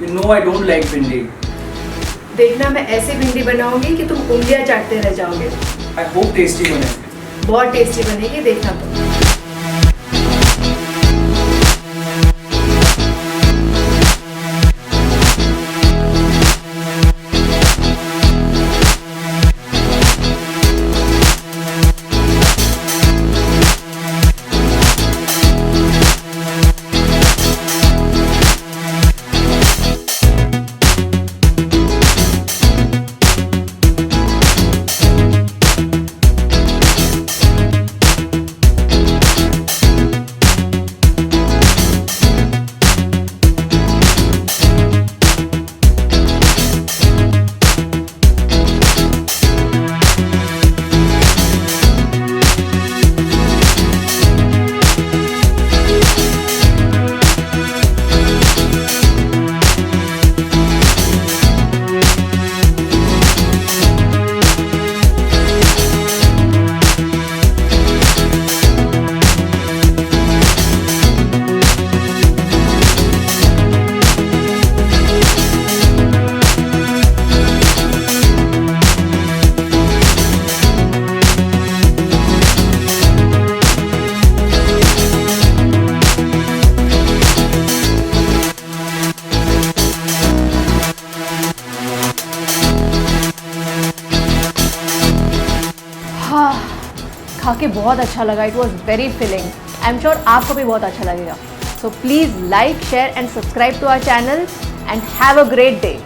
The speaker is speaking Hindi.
You know I don't like भिंडी. देखना मैं ऐसी भिंडी बनाऊंगी कि तुम उंगलियां चाटते रह जाओगे. I hope tasty बने. बहुत टेस्टी बनेगी, देखना तुम. खा के बहुत अच्छा लगा. It was very filling. I am sure आपको भी बहुत अच्छा लगेगा. So please like, share and subscribe to our channel and have a great day.